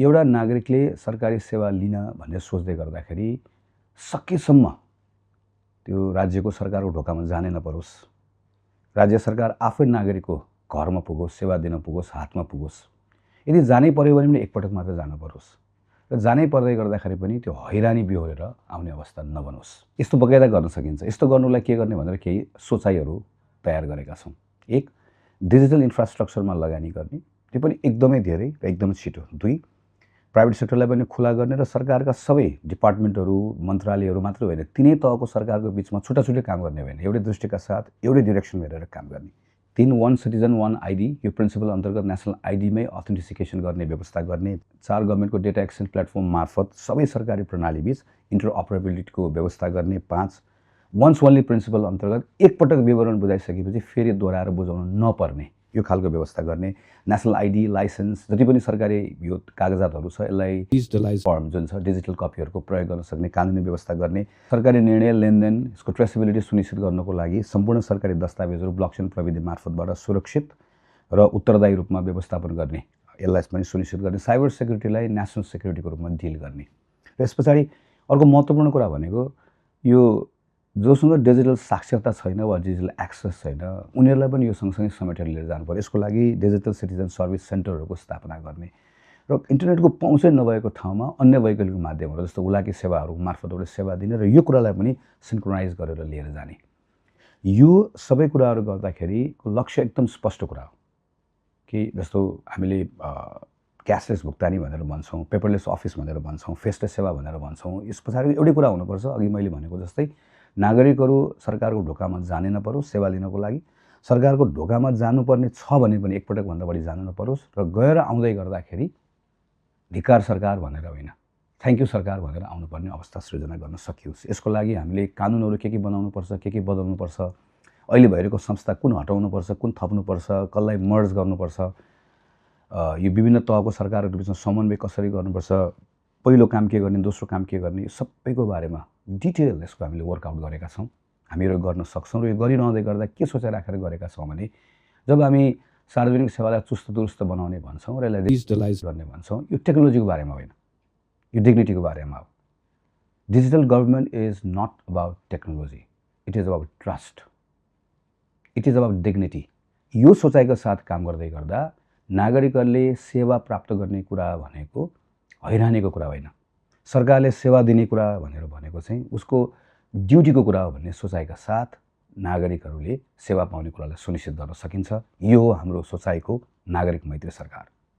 एउटा नागरिकले सरकारी सेवा लिन भन्ने सोच्दै गर्दाखेरि सकेसम्म त्यो राज्यको सरकारको ढोकामा जानै नपरोस्। राज्य सरकार आफै नागरिकको घरमा पुगोस्, सेवा दिन पुगोस्, हातमा पुगोस्। यदि जानै पर्यो भने पनि एकपटक मात्र जान परोस् र जानै पर्दै गर्दाखेरि पनि त्यो हैरानी बिहोरेर आउने अवस्था नबनोस्। यस्तो बगैँचा गर्न सकिन्छ। यस्तो गर्नुलाई के गर्ने भनेर केही सोचाइहरू तयार गरेका छौँ। एक, डिजिटल इन्फ्रास्ट्रक्चरमा लगानी गर्ने, त्यो पनि एकदमै धेरै र एकदमै छिटो। दुई, प्राइभेट सेक्टरलाई पनि खुला गर्ने र सरकारका सबै डिपार्टमेन्टहरू, मन्त्रालयहरू मात्र होइन, तिनै तहको सरकारको बिचमा छुट्टा-छुट्टै काम गर्ने होइन, एउटै दृष्टिका साथ एउटै डिरेक्सन हेरेर काम गर्ने। तीन, वन सिटिजन वन आइडी, यो प्रिन्सिपल अन्तर्गत नेसनल आइडीमै अथेन्टिसिकेसन गर्ने व्यवस्था गर्ने। चार, गभर्मेन्टको डेटा एक्सचेन्ज प्लेटफर्म मार्फत सबै सरकारी प्रणालीबीच इन्टरअपरेबिलिटीको व्यवस्था गर्ने। पाँच, वन्स ओन्ली प्रिन्सिपल अन्तर्गत एकपटक विवरण बुझाइसकेपछि फेरि दोहोऱ्याएर बुझाउन नपर्ने, यो खालको व्यवस्था गर्ने। नेसनल आइडी, लाइसेन्स, जति पनि सरकारी यो कागजातहरू छ यसलाई डिजिटलाइज फर्म जुन छ डिजिटल कपीहरूको प्रयोग गर्न सक्ने कानुनी व्यवस्था गर्ने। सरकारी निर्णय, लेनदेन, यसको ट्रेसेबिलिटी सुनिश्चित गर्नको लागि सम्पूर्ण सरकारी दस्तावेजहरू ब्लकचेन प्रविधि मार्फतबाट सुरक्षित र उत्तरदायी रूपमा व्यवस्थापन गर्ने, यसलाई पनि सुनिश्चित गर्ने। साइबर सेक्युरिटीलाई नेसनल सेक्युरिटीको रूपमा डिल गर्ने। र यस पछाडि अर्को महत्त्वपूर्ण कुरा भनेको यो जोसँग डिजिटल साक्षरता छैन वा डिजिटल एक्सेस छैन उनीहरूलाई पनि यो सँगसँगै समेटेर लिएर जानु पर्यो। यसको लागि डिजिटल सिटिजन सर्भिस सेन्टरहरूको स्थापना गर्ने र इन्टरनेटको पहुँचै नभएको ठाउँमा अन्य वैकल्पिक माध्यमहरू जस्तो उलाकी सेवाहरू मार्फतबाट सेवा दिने र यो कुरालाई पनि सिन्क्रोनाइज गरेर लिएर जाने। यो सबै कुराहरू गर्दाखेरि लक्ष्य एकदम स्पष्ट कुरा हो कि जस्तो हामीले क्यासलेस भुक्तानी भनेर भन्छौँ, पेपरलेस अफिस भनेर भन्छौँ, फेसलेस सेवा भनेर भन्छौँ। यस पछाडि एउटै कुरा हुनुपर्छ, अघि मैले भनेको जस्तै नागरिकहरू सरकारको ढोकामा जानै नपरोस् सेवा लिनको लागि। सरकारको ढोकामा जानुपर्ने छ भने पनि एकपटकभन्दा बढी जानु नपरोस् र गएर आउँदै गर्दाखेरि धिक्कार सरकार भनेर होइन, थ्याङ्क यू सरकार भनेर आउनुपर्ने अवस्था सृजना गर्न सकियोस्। यसको लागि हामीले कानुनहरू के बनाउनुपर्छ, के बदल्नुपर्छ, अहिले भइरहेको संस्था कुन हटाउनुपर्छ, कुन थप्नुपर्छ, कसलाई मर्ज गर्नुपर्छ, यो विभिन्न तहको सरकारहरू बिचमा समन्वय कसरी गर्नुपर्छ, पहिलो काम के गर्ने, दोस्रो काम के गर्ने, यो सबैको बारेमा डिटेल यसको हामीले वर्कआउट गरेका छौँ। हामीहरू गर्न सक्छौँ र यो गरिरहँदै गर्दा के सोचेर राखेर गरेका छौँ भने जब हामी सार्वजनिक सेवालाई चुस्त दुरुस्त बनाउने भन्छौँ र यसलाई डिजिटलाइज गर्ने भन्छौँ, यो टेक्नोलोजीको बारेमा होइन, यो डिग्निटीको बारेमा हो। Digital government is not about technology, it is about trust, it is about dignity. यो सोचाइको साथ काम गर्दै गर्दा नागरिकहरूले सेवा प्राप्त गर्ने कुरा भनेको हैरानीको कुरा होइन, सरकारले सेवा दिने कुरा भनेको चाहिँ उसको ड्युटीको कुरा हो भन्ने सोचाइका साथ नागरिकहरूले सेवा पाउने कुरालाई सुनिश्चित गर्न सकिन्छ। यो हो हाम्रो सोचाइको नागरिक मैत्री सरकार।